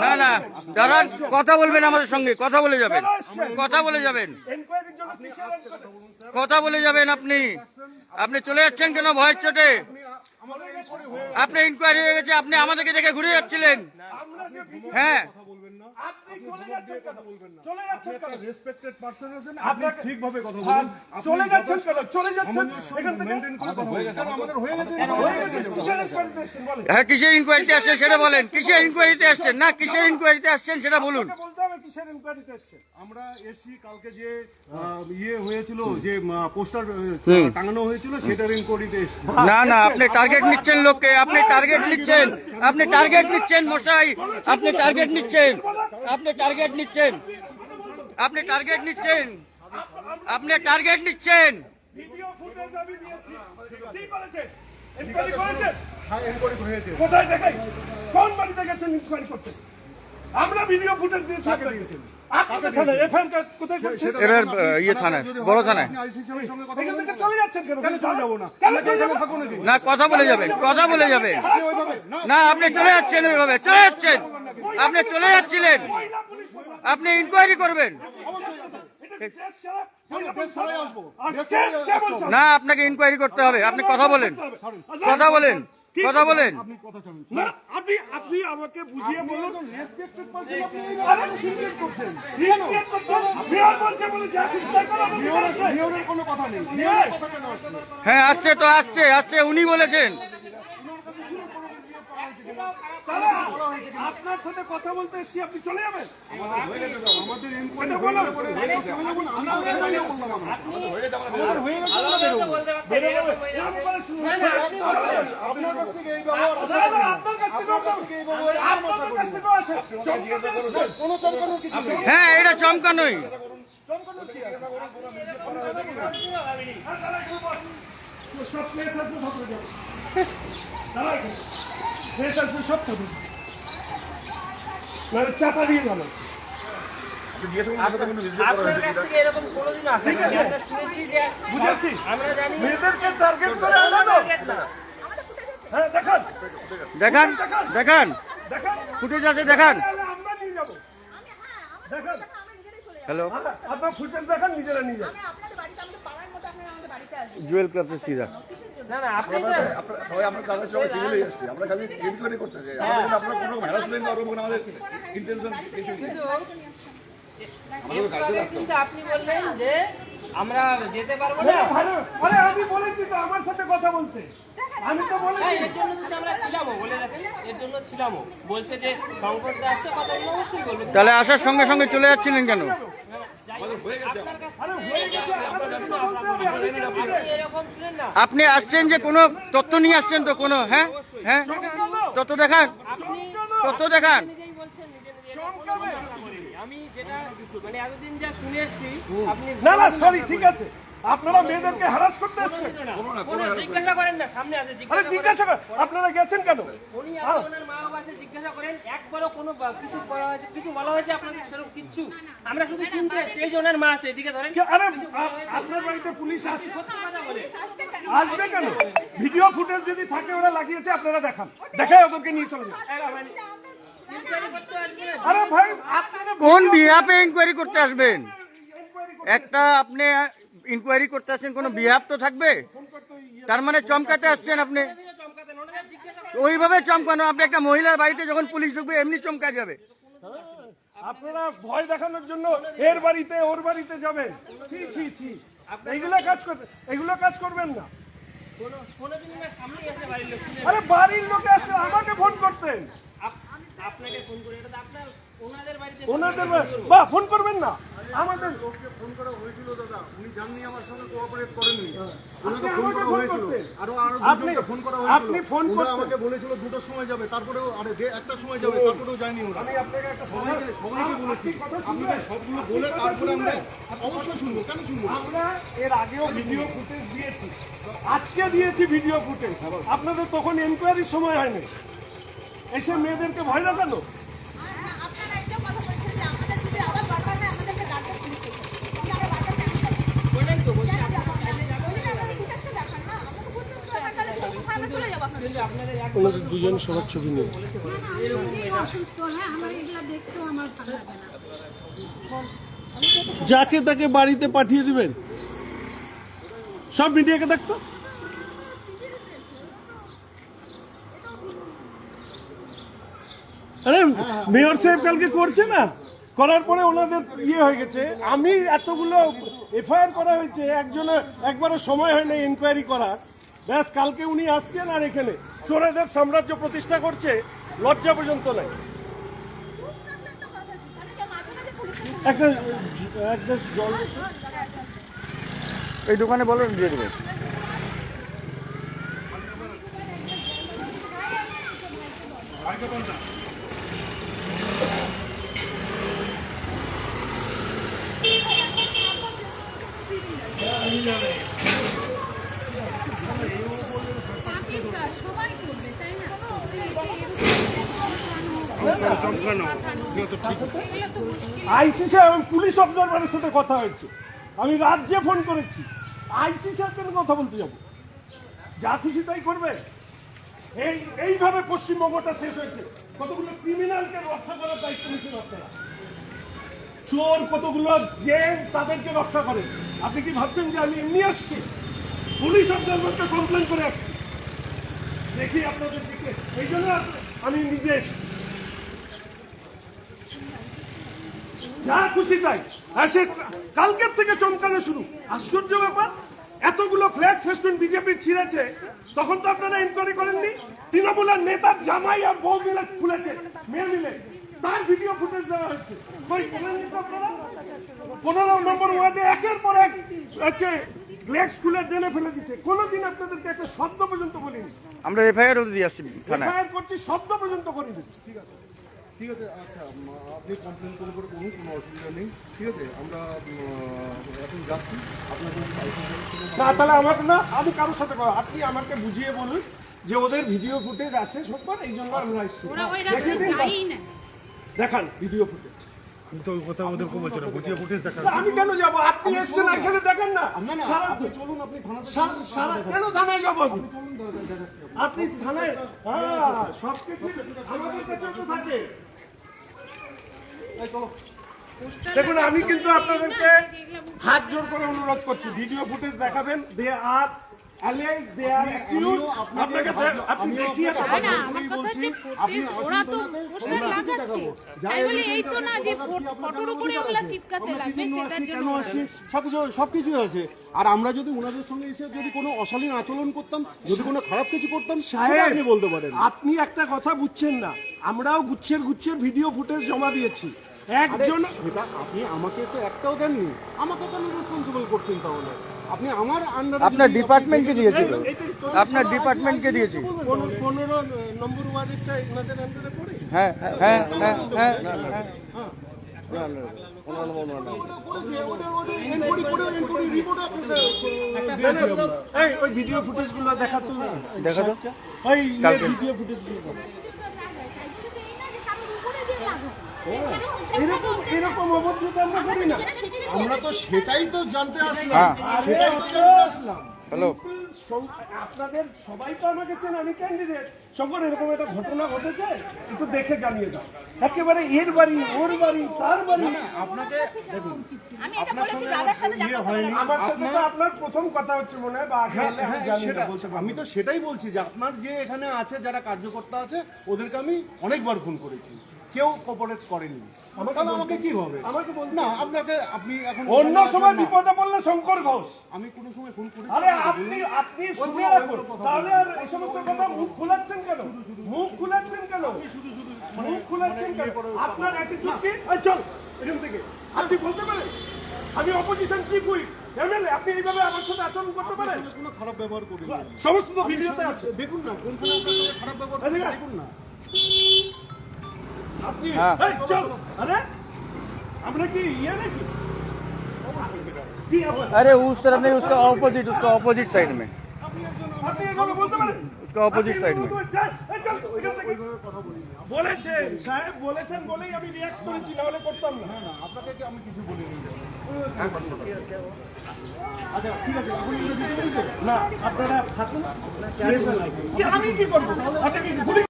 না না দাঁড়ান, কথা বলবেন আমাদের সঙ্গে, কথা বলে যাবেন, কথা বলে যাবেন, কথা বলে যাবেন। আপনি আপনি চলে যাচ্ছেন কেন ভয়ের চোটে? আপনি ইনকোয়ারি হয়ে গেছে, আপনি আমাদেরকে দেখে ঘুরে যাচ্ছিলেন। হ্যাঁ হ্যাঁ, কিসের ইনকোয়ারিতে আসছেন সেটা বলেন। কিসের ইনকোয়ারিতে আসছেন? না কিসের ইনকোয়ারিতে আসছেন সেটা বলুন। আমরা এসি কালকে যে ইয়ে হয়েছিল, যে পোস্টার টাঙানো হয়েছিল, সেটার ইনকোয়ারিতে এসেছি। না না, আপনি টার্গেট নিচ্ছেন লোককে, আপনি টার্গেট নিচ্ছেন, আপনি টার্গেট নিচ্ছেন মশাই, আপনি টার্গেট নিচ্ছেন, আপনি টার্গেট নিচ্ছেন, আপনি টার্গেট নিচ্ছেন, আপনি টার্গেট নিচ্ছেন। ভিডিও ফুটেজ আমি দিয়েছি, কি করেছে? ইনকোয়ারি করেছে? হ্যাঁ, ইনকোয়ারি হয়েছে। কোথায় দেখাই? কোন বাড়িতে গেছেন ইনকোয়ারি করতে? আমরা ভিডিও ফুটেজ দিয়েছি। কাকে দিয়েছেন? আপনাদের থানায় এফআইআর কোথায় করছেন? এবার ইয়ে থানায়, বড় থানায়। এখান থেকে চলে যাচ্ছেন কেন? কেন চলে যাবো না? কেন চলে যাবো? থাকবো নাকি? না কথা বলে যাবেন, কথা বলে যাবেন। না আপনি চলে যাচ্ছেন, ওইভাবে চলে যাচ্ছেন, আপনি চলে যাচ্ছিলেন, আপনি ইনকোয়ারি করবেন। না আপনাকে ইনকোয়ারি করতে হবে, আপনি কথা বলেন, কথা বলেন, কথা বলেন। না আপনি আমাকে বুঝিয়ে বলুন। কোনো কথা নেই। হ্যাঁ আসছে তো, আসছে আসছে, উনি বলেছেন। আপনার সাথে কথা বলতে এসছি, আপনি চলে যাবেন? আমাদের আপনার কাছ থেকে এই ব্যবহার কোনো চমকানোর কিছু নেই। হ্যাঁ এটা চমকানোই। চমকানোর কি আছে? সব প্লেস আসবে, প্লেস আসবে, সব থাকবে, চাপা দিয়ে গেল। বুঝেছি, মেয়েদেরকে টার্গেট করে আনো। হ্যাঁ দেখান, দেখান, দেখান, দেখান, ফুটেজ আছে, দেখান। আমরা নিয়ে যাবো। দেখান, হ্যালো, আপনার ফুটেজ দেখান, নিজেরা নিয়ে যান। জুয়েল ক্লাবের সিরা। না না, আপনি সবাই আমরা কাজের সবাই সিভিলে এসেছি, আমরা খালি ইনকোয়ারি করতে চাই। আমাদের কিন্তু আপনার কোনো হ্যারাসমেন্ট বা কোনো আমাদের ইন্টেনশন কিছু নেই। কিন্তু আপনি বললেন যে আমরা যেতে পারবো না। আরে আমি বলেছি তো আমার সাথে কথা বলতে, আমি তো বলেছি। এর জন্য কিন্তু আমরা ছিলামও, বলে রাখেন, এর জন্য ছিলামও। বলছে যে সংকটটা আসছে, কথা বলে অবশ্যই বলবো। তাহলে আসার সঙ্গে সঙ্গে চলে যাচ্ছিলেন কেন? আপনার কাছ থেকে আপনি এরকম শুনেন না। আপনি আসছেন যে কোনো তথ্য নিয়ে আসছেন তো কোনো? হ্যাঁ হ্যাঁ, তথ্য দেখান, তথ্য দেখান। নিজেই বলছেন, আমি যেটা মানে এতদিন যা শুনে এসছি, আপনি না না সরি, ঠিক আছে, আপনারা মেয়েদেরকে হ্যারাস করতে এসেছেন। জিজ্ঞাসা করেন না, সামনে আছে আরে জিজ্ঞাসা করেন, আপনারা গেছেন কেন? উনি ওনার মা বাবা আছে, জিজ্ঞাসা করেন। একবারও কোনো কিছু করা হয়েছে, কিছু বলা হয়েছে আপনাদের সেরকম কিচ্ছু? আমরা শুধু শুনতে এসেছি। এই যে ওনার মা আছে, এদিকে ধরেন। আরে আপনার বাড়িতে পুলিশ আসে, সত্যি কথা বলে। আসবে কেন? ভিডিও ফুটেজ যদি থাকে ওরা লাগিয়েছে, আপনারা দেখান, দেখায় ওদেরকে নিয়ে চলে যান। ইনকোয়ারি করতে আসবে না। আরে ভাই আপনারা কোন বিহাফে ইনকোয়ারি করতে আসবেন? একটা আপনি ইনকোয়ারি করতে আসছেন, কোনো বিহাফ তো থাকবে। তার মানে চমকাতে আসছেন আপনি, চমকাতেন, ওনারা জিজ্ঞাসা ওইভাবে চমকানো। আপনি একটা মহিলার বাড়িতে যখন পুলিশ ঢুকবে এমনি চমকা যাবে। আপনারা ভয় দেখানোর জন্য এর বাড়িতে ওর বাড়িতে যাবেন। ছি ছি ছি, এগুলো কাজ করবেন না। কোনোদিন না, সামনেই আছে বাড়ির লোক, শুনে আরে বাড়ির লোকে আসে, আমাকে ফোন করতেন। আপনাকে ফোন করে, এটা তো আপনার ওনাদের বাড়িতে। ওনাদের বা ফোন করবেন না, আমাদের লোককে ফোন করা হয়েছিল দাদা, উনি জাননি, আমার সঙ্গে কোঅপারেট করেননি। ওনাকে আপনি ফোন আমাকে করা ফোন হয়েছিল, করতেন। আরো আপনি- দুজনকে ফোন করা হয়েছিল। আপনি ফোন ওরা করতেন। আমাকে বলেছিল 2টার সময় যাবে, তারপরেও আরে 1টার সময় যাবে, তারপরেও যায়নি ওরা। আমি আপনাকে একটা সবাইকে বলেছি, আপনাকে সবগুলো বলে তারপরে আমরা অবশ্যই শুনবো। কেন শুনবো? আমরা এর আগেও ভিডিও ফুটেজ দিয়েছি, আজকে দিয়েছি ভিডিও ফুটেজ। আপনাদের তখন এনকোয়ারির সময় হয়নি, এসে মেয়েদেরকে ভয় দেখানো। আপনারা একটা কথা বলছেন যে আমাদের যদি আবার দরকার হয় আমাদেরকে ডাকতে পুলিশ স্টেশন, কিন্তু আমরা বাজার কেন যাবো? ওইটাই তো বলছি। কেন যাবো না? উনি আপনারা ফুটেজটা দেখান না, আমরা তো ফুটেজ দরকার, তাহলে আমরা চলে যাবো আপনাদের। আপনাদের এক দুজন সবার ছবি নিয়ে না, না, অসুস্থ, হ্যাঁ, আমার এগুলা দেখতেও আমার ভালো লাগে না। যাকে তাকে বাড়িতে পাঠিয়ে দিবেন, সব মিডিয়াকে দেখতো। আরে মেয়র সাহেব কালকে করছে না, করার পরে ওনাদের ইয়ে হয়ে গেছে। আমি এতগুলো এফআইআর করা হয়েছে, একবারও সময় হয় না এনকোয়ারি করার। ব্যাস কালকে উনি আসছেন আর এখানে চোরেদের সাম্রাজ্য প্রতিষ্ঠা করছে, লজ্জা পর্যন্ত নাই। একটা জল এই দোকানে বলো, দিয়ে দেবে। সবাই করবে, তাই না? আইসিসি এবং পুলিশ অবজারভারের সাথে কথা হয়েছে, আমি রাজ্যে ফোন করেছি। আইসিসি আর কেন কথা বলতে যাবো? যা খুশি তাই করবে। এইভাবে পশ্চিমবঙ্গটা শেষ হয়েছে। কতগুলো ক্রিমিনালকে রক্ষা করার দায়িত্ব নিচ্ছেন আপনারা, চোর কতগুলো গ্যাং, তাদেরকে রক্ষা করেন। আপনি কি ভাবছেন যে আমি এমনি আসছি? পুলিশ অবজারভারকে কমপ্লেন করে আসছি, দেখি আপনাদের দিকে। এই জন্য আমি নিজে এসেছি। যা খুশি তাই। আর সে কালকের থেকে চমকানো শুরু। আশ্চর্য ব্যাপার, এতগুলো ফ্ল্যাগ ফেস্টুন বিজেপির ছিঁড়েছে, তখন তো আপনারা এনকোয়ারি করেননি। তৃণমূলের নেতার জামাই আর বউ মিলে খুলেছে, মেয়ে মিলে, তার ভিডিও ফুটেজ দেওয়া হয়েছে। কই করেননি তো আপনারা? 15 নম্বর ওয়ার্ডে একের পর এক হচ্ছে ফ্ল্যাক্স খুলে জেলে ফেলে দিচ্ছে। কোনোদিন আপনাদেরকে একটা শব্দ পর্যন্ত বলিনি। আমরা এফআইআর দিয়ে আসছি থানায়। এফআইআর করছি, শব্দ পর্যন্ত করিনি। ঠিক আছে, ঠিক আছে। আচ্ছা, আপনি কমপ্লেন করে কোনো অসুবিধা নেই। ঠিক আছে, আমরা এখন যাচ্ছি আপনাদের না, তাহলে আমাকে না, আমি কারোর সাথে কথা, আপনি আমাকে বুঝিয়ে বলুন যে ওদের ভিডিও ফুটেজ আছে সববার, এই জন্য আমরা এসেছি। ওরা ওই রাস্তায় যায়ই না। দেখান ভিডিও ফুটেজ। কিন্তু ওই কথা ওদেরকে বলছে না, ভিডিও ফুটেজ দেখা। আমি কেন যাবো? আপনি এসছেন এখানে, দেখেন না। আপনি চলুন, আপনি থানাতে কেন থানায় যাবো আমি? আপনি থানায়, হ্যাঁ, সবকিছু আমাদের কাছে তো থাকে। এই চলো। দেখুন, আমি কিন্তু আপনাদেরকে হাত জোর করে অনুরোধ করছি, ভিডিও ফুটেজ দেখাবেন। দে আর অ্যালিয়াস, দে আর অ্যাকিউজ। আপনাকে আপনি দেখিয়ে না, আমার কথা হচ্ছে ফুটেজ, ওরা তো পোস্টার লাগাচ্ছে। তাই বলে এই তো না যে ফটোর উপরে ওগুলা চিপকাতে লাগবে, সেটার জন্য ওরা সবকিছুই আছে। আর আমরা যদি ওনাদের সঙ্গে এসে যদি কোনো অশালীন আচরণ করতাম, যদি কোনো খারাপ কিছু করতাম, সেটা আপনি বলতে পারেন। আপনি একটা কথা বুঝছেন না, আমরাও গুচ্ছের ভিডিও ফুটেজ জমা দিয়েছি। একজন সেটা আপনি আমাকে তো একটাও দেননি, আমাকে কেন রেসপন্সিবল করছেন? তাহলে আপনি আমার আন্ডারে আপনার ডিপার্টমেন্টকে দিয়েছিল, আপনার ডিপার্টমেন্টকে দিয়েছি। 15 নম্বর ওয়ার্ডেরটা আপনাদের আন্ডারে পড়ে। হ্যাঁ হ্যাঁ হ্যাঁ হ্যাঁ ওই ভিডিও ফুটেজ গুলো দেখাতো, দেখা তো। ওই ভিডিও ফুটেজ গুলো এরকম অবস্থা আমরা করি না। আমরা তো সেটাই তো জানতে আসলাম। হ্যাঁ, সেটাই তো জানতে আসলাম। হ্যালো। আপনাদের সবাই তো আমাকে চেন, আমি ক্যান্ডিডেট। সবার এরকম একটা ঘটনা ঘটেছে, একটু দেখে জানিয়ে দাও। একেবারে এর বাড়ি, ওর বাড়ি, তার বাড়ি। আপনাকে দেখুন, আমি এটা বলেছি যাদের সাথে ইয়ে দেখা হয়নি। আমার সাথে তো আপনার প্রথম কথা হচ্ছে মনে হয়, বা আগে হ্যাঁ, হলে আমি হ্যাঁ, জানি না, সেটা বলতে পারবো আমি তো সেটাই বলছি যে আপনার যে এখানে আছে, যারা কার্যকর্তা আছে, ওদেরকে আমি অনেকবার ফোন করেছি, কেউ কোঅপারেট করেনি। তাহলে আমাকে কি হবে? আমাকে বলতে না, আপনি এখন অন্য সময় বিপদে পড়লে শঙ্কর ঘোষ। আমি কোনো সময় ফোন করি? আরে আপনি শুনে রাখুন, তাহলে আর এই সমস্ত কথা মুখ খোলাচ্ছেন কেন? মুখ খোলাচ্ছেন কেন? মুখ খোলাচ্ছেন কেন? আপনার অ্যাটিটিউড কি? এই চল এখান থেকে। আপনি বলতে পারেন আমি অপোজিশন চিফ হুইপ এমএলএ, আপনি এইভাবে আমার সাথে আচরণ করতে পারেন? কোনো খারাপ ব্যবহার করি না। সমস্ত তো ভিডিওতে আছে, দেখুন না কোনখানে আপনার সাথে খারাপ ব্যবহার করি, দেখুন না। আপনি হ্যাঁ। এই চল। আরে আমরা কি ইয়ে নাকি? কি আবার? अरे उस तरफ नहीं, उसका ऑपोजिट साइड में, আপনি এভাবে বলতে পারেন? उसका ऑपोजिट साइड में। বলেছেন সাহেব, বলেছেন বলেই আমি রিঅ্যাক্ট করেছি, না হলে করতাম না। না, আপনাকে কি আমি কিছু বলিনি। আচ্ছা, ঠিক আছে, এখন এটা দিতে পারি তো? না, আপনারা থাকুন। আমি কি করবো? আপনাকে গুলি